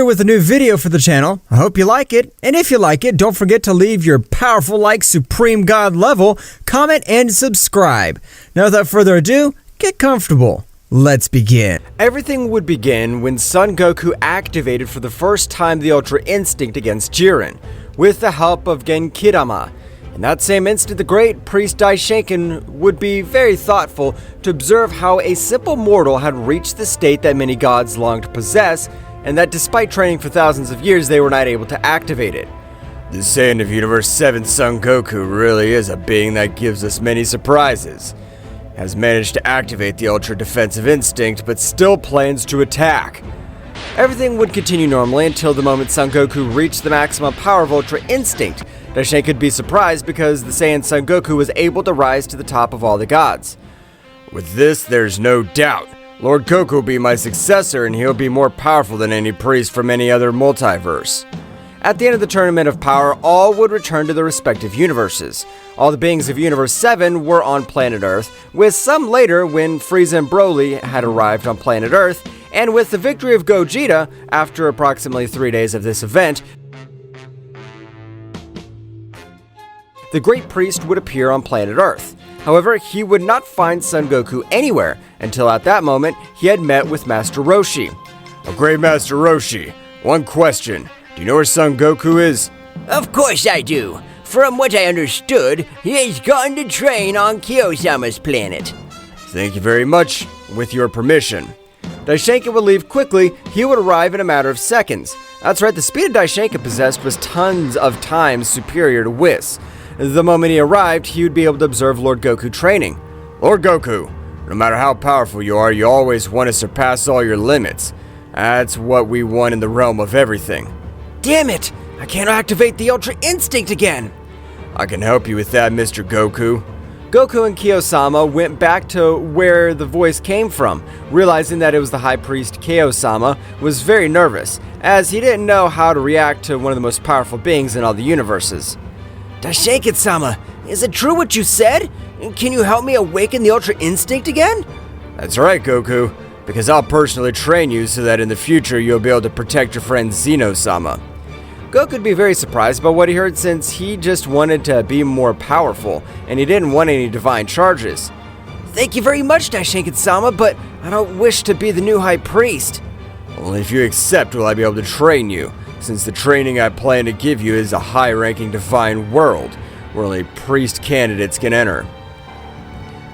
Here with a new video for the channel. I hope you like it, and if you like it, don't forget to leave your powerful like Supreme God level, comment, and subscribe. Now without further ado, get comfortable. Let's begin. Everything would begin when Son Goku activated for the first time the Ultra Instinct against Jiren, with the help of Genki-dama. In that same instant, the great priest Daishinkan would be very thoughtful to observe how a simple mortal had reached the state that many gods longed to possess, and that despite training for thousands of years, they were not able to activate it. The Saiyan of Universe 7 Son Goku really is a being that gives us many surprises. Has managed to activate the Ultra Defensive Instinct, but still plans to attack. Everything would continue normally until the moment Son Goku reached the maximum power of Ultra Instinct. Daishinkan could be surprised because the Saiyan Son Goku was able to rise to the top of all the gods. With this, there's no doubt. Lord Goku will be my successor, and he'll be more powerful than any priest from any other multiverse. At the end of the Tournament of Power, all would return to their respective universes. All the beings of Universe 7 were on planet Earth, with some later when Frieza and Broly had arrived on planet Earth, and with the victory of Gogeta, after approximately 3 days of this event, the Great Priest would appear on planet Earth. However, he would not find Son Goku anywhere until at that moment he had met with Master Roshi. "Oh, Great Master Roshi, one question. Do you know where Son Goku is?" "Of course I do. From what I understood, he has gone to train on Kyo-sama's planet." "Thank you very much. With your permission." Daishinkan would leave quickly. He would arrive in a matter of seconds. That's right, the speed of Daishinkan possessed was tons of times superior to Whis. The moment he arrived, he would be able to observe Lord Goku training. "Lord Goku, no matter how powerful you are, you always want to surpass all your limits. That's what we want in the realm of everything." "Damn it! I can't activate the Ultra Instinct again!" "I can help you with that, Mr. Goku." Goku and Kyo-sama went back to where the voice came from, realizing that it was the High Priest Kyo-sama was very nervous, as he didn't know how to react to one of the most powerful beings in all the universes. "Daishinkan-sama, is it true what you said? Can you help me awaken the Ultra Instinct again?" "That's right, Goku, because I'll personally train you so that in the future you'll be able to protect your friend Zeno-sama." Goku would be very surprised by what he heard since he just wanted to be more powerful, and he didn't want any divine charges. "Thank you very much, Daishinkan-sama, but I don't wish to be the new High Priest." "Only if you accept will I be able to train you, since the training I plan to give you is a high-ranking divine world, where only priest candidates can enter."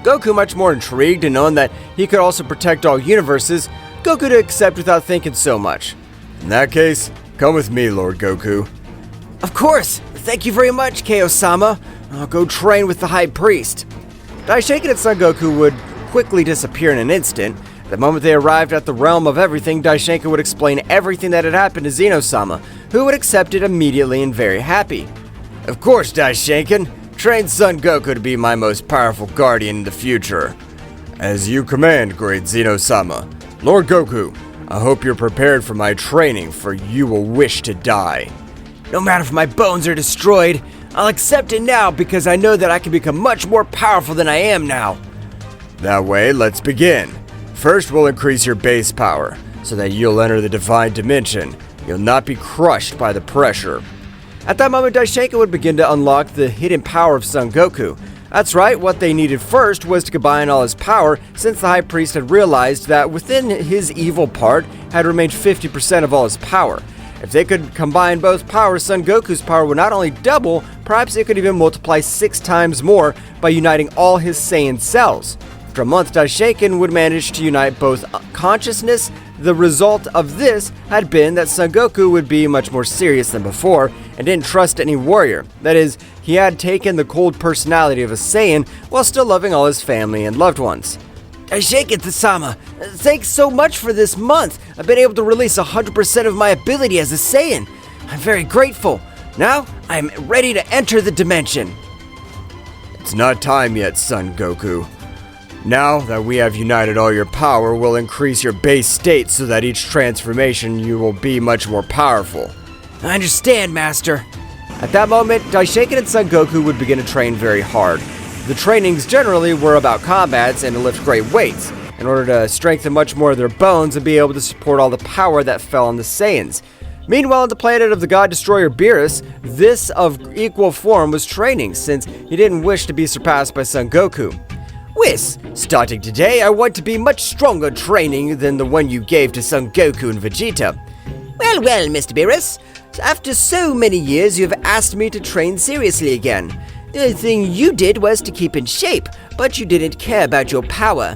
Goku, much more intrigued and knowing that he could also protect all universes, Goku to accept without thinking so much. "In that case, come with me, Lord Goku." "Of course! Thank you very much, Kyo-sama. I'll go train with the High Priest." Daishinkan and Son Goku would quickly disappear in an instant. The moment they arrived at the realm of everything, Daishinkan would explain everything that had happened to Zeno-sama, who would accept it immediately and very happy. "Of course, Daishinkan. Train Son Goku to be my most powerful guardian in the future." "As you command, great Zeno-sama. Lord Goku, I hope you're prepared for my training, for you will wish to die." "No matter if my bones are destroyed, I'll accept it now because I know that I can become much more powerful than I am now." "That way, let's begin. First, we'll increase your base power, so that you'll enter the divine dimension. You'll not be crushed by the pressure." At that moment, Daishinkan would begin to unlock the hidden power of Son Goku. That's right, what they needed first was to combine all his power, since the High Priest had realized that within his evil part had remained 50% of all his power. If they could combine both powers, Son Goku's power would not only double, perhaps it could even multiply 6 times more by uniting all his Saiyan cells. After a month, Daishinkan would manage to unite both consciousness. The result of this had been that Son Goku would be much more serious than before and didn't trust any warrior. That is, he had taken the cold personality of a Saiyan while still loving all his family and loved ones. "Daishinkan-sama, thanks so much for this month. I've been able to release 100% of my ability as a Saiyan. I'm very grateful. Now, I'm ready to enter the dimension." "It's not time yet, Son Goku. Now that we have united all your power, we'll increase your base state so that each transformation you will be much more powerful." "I understand, Master." At that moment, Daishinkan and Son Goku would begin to train very hard. The trainings generally were about combats and to lift great weights. in order to strengthen much more of their bones and be able to support all the power that fell on the Saiyans. Meanwhile, on the planet of the God Destroyer Beerus, this of equal form was training, since he didn't wish to be surpassed by Son Goku. Whis, starting today, I want to be much stronger training than the one you gave to Son Goku and Vegeta. Well, Mr. Beerus, after so many years you have asked me to train seriously again. The only thing you did was to keep in shape, but you didn't care about your power.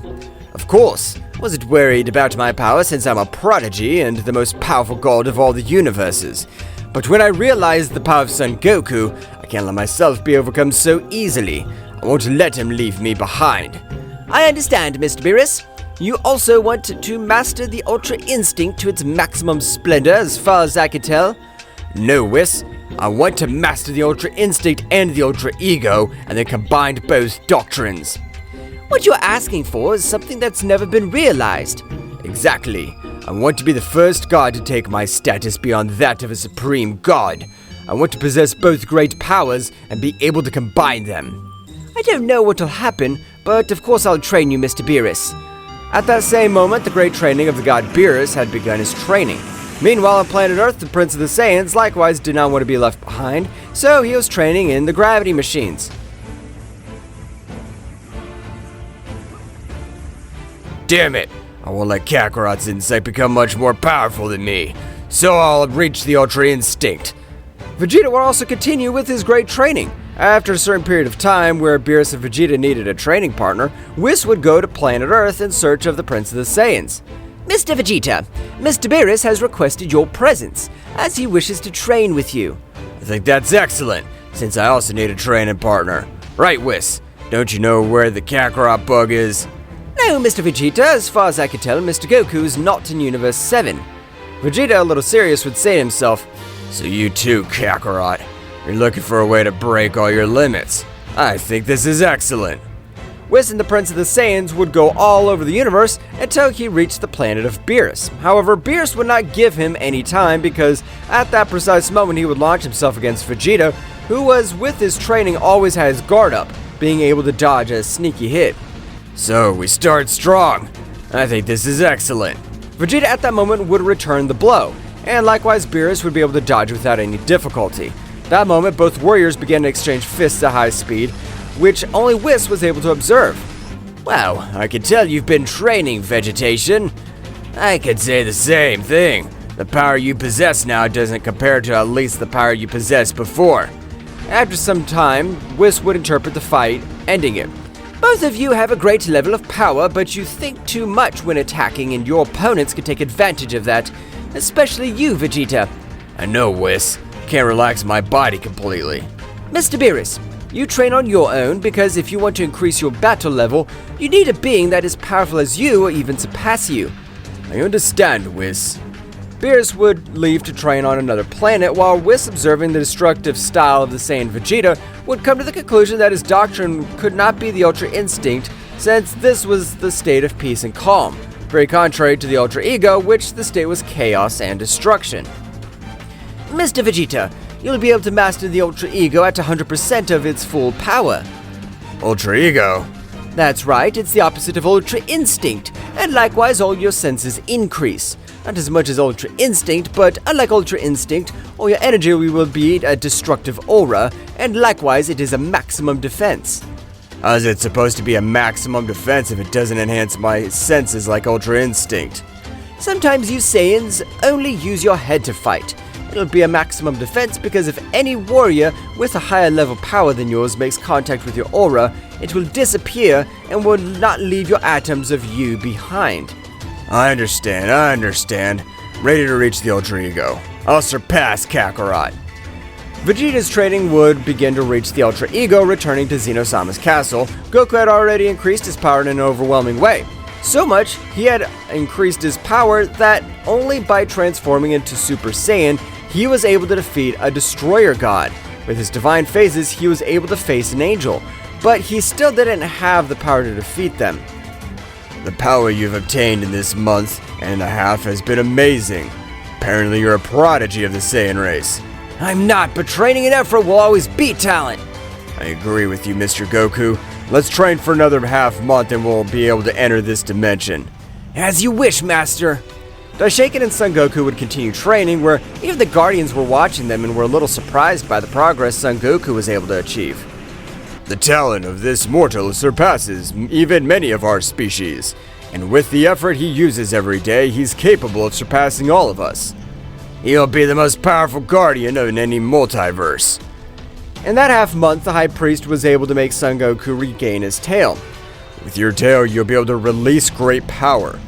Of course, wasn't worried about my power since I'm a prodigy and the most powerful god of all the universes. But when I realized the power of Son Goku, I can't let myself be overcome so easily. I won't let him leave me behind. I understand, Mr. Beerus. You also want to master the Ultra Instinct to its maximum splendor, as far as I can tell. No, Whis. I want to master the Ultra Instinct and the Ultra Ego, and then combine both doctrines. What you're asking for is something that's never been realized. Exactly. I want to be the first god to take my status beyond that of a supreme god. I want to possess both great powers and be able to combine them. I don't know what'll happen, but of course I'll train you, Mr. Beerus. At that same moment, the great training of the god Beerus had begun his training. Meanwhile, on planet Earth, the Prince of the Saiyans likewise did not want to be left behind, so he was training in the gravity machines. Damn it! I won't let Kakarot's insight become much more powerful than me, so I'll reach the Ultra Instinct. Vegeta will also continue with his great training. After a certain period of time where Beerus and Vegeta needed a training partner, Whis would go to planet Earth in search of the Prince of the Saiyans. Mr. Vegeta, Mr. Beerus has requested your presence, as he wishes to train with you. I think that's excellent, since I also need a training partner. Right, Whis? Don't you know where the Kakarot bug is? No, Mr. Vegeta, as far as I can tell, Mr. Goku is not in Universe 7. Vegeta, a little serious, would say to himself, So you too, Kakarot. You're looking for a way to break all your limits. I think this is excellent. Whis and the Prince of the Saiyans would go all over the universe until he reached the planet of Beerus. However, Beerus would not give him any time because at that precise moment he would launch himself against Vegeta, who was, with his training, always had his guard up, being able to dodge a sneaky hit. So, we start strong. I think this is excellent. Vegeta at that moment would return the blow, and likewise Beerus would be able to dodge without any difficulty. That moment, both warriors began to exchange fists at high speed, which only Whis was able to observe. Wow, I can tell you've been training, Vegetation. I could say the same thing. The power you possess now doesn't compare to at least the power you possessed before. After some time, Whis would interpret the fight, ending it. Both of you have a great level of power, but you think too much when attacking, and your opponents can take advantage of that. Especially you, Vegeta. I know, Whis. Can't relax my body completely. Mr. Beerus, you train on your own because if you want to increase your battle level, you need a being that is powerful as you or even surpass you. I understand, Whis. Beerus would leave to train on another planet while Whis, observing the destructive style of the Saiyan Vegeta, would come to the conclusion that his doctrine could not be the Ultra Instinct since this was the state of peace and calm, very contrary to the Ultra Ego, which the state was chaos and destruction. Mr. Vegeta, you'll be able to master the Ultra Ego at 100% of its full power. Ultra Ego? That's right, it's the opposite of Ultra Instinct, and likewise all your senses increase. Not as much as Ultra Instinct, but unlike Ultra Instinct, all your energy will be a destructive aura, and likewise it is a maximum defense. How is it supposed to be a maximum defense if it doesn't enhance my senses like Ultra Instinct? Sometimes you Saiyans only use your head to fight. It'll be a maximum defense because if any warrior with a higher level power than yours makes contact with your aura, it will disappear and will not leave your atoms of you behind. I understand. Ready to reach the Ultra Ego. I'll surpass Kakarot. Vegeta's training would begin to reach the Ultra Ego, returning to Zeno-sama's castle. Goku had already increased his power in an overwhelming way. So much, he had increased his power that only by transforming into Super Saiyan, he was able to defeat a destroyer god. With his divine phases, he was able to face an angel, but he still didn't have the power to defeat them. The power you've obtained in this month and a half has been amazing. Apparently you're a prodigy of the Saiyan race. I'm not, but training and effort will always beat talent. I agree with you, Mr. Goku. Let's train for another half month and we'll be able to enter this dimension. As you wish, Master. Daishinkan and Son Goku would continue training, where even the Guardians were watching them and were a little surprised by the progress Son Goku was able to achieve. The talent of this mortal surpasses even many of our species, and with the effort he uses every day, he's capable of surpassing all of us. He'll be the most powerful Guardian in any multiverse. In that half month, the High Priest was able to make Son Goku regain his tail. With your tail, you'll be able to release great power,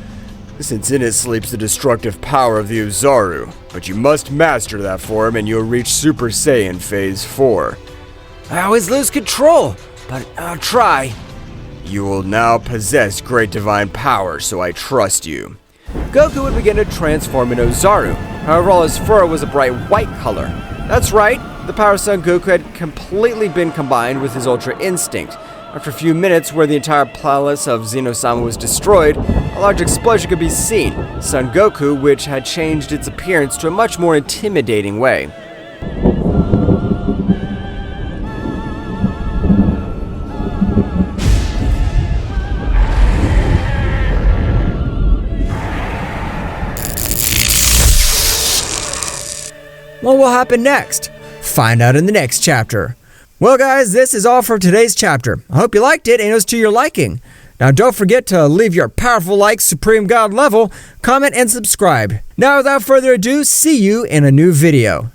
since in it sleeps the destructive power of the Oozaru, but you must master that form and you'll reach Super Saiyan Phase 4. I always lose control, but I'll try. You will now possess great divine power, so I trust you. Goku would begin to transform into Oozaru, however all his fur was a bright white color. That's right, the power of Son Goku had completely been combined with his Ultra Instinct. After a few minutes, where the entire palace of Zeno-sama was destroyed, a large explosion could be seen. Son Goku, which had changed its appearance to a much more intimidating way. What will happen next? Find out in the next chapter. Well guys, this is all for today's chapter. I hope you liked it and it was to your liking. Now don't forget to leave your powerful like Supreme God level, comment and subscribe. Now without further ado, see you in a new video.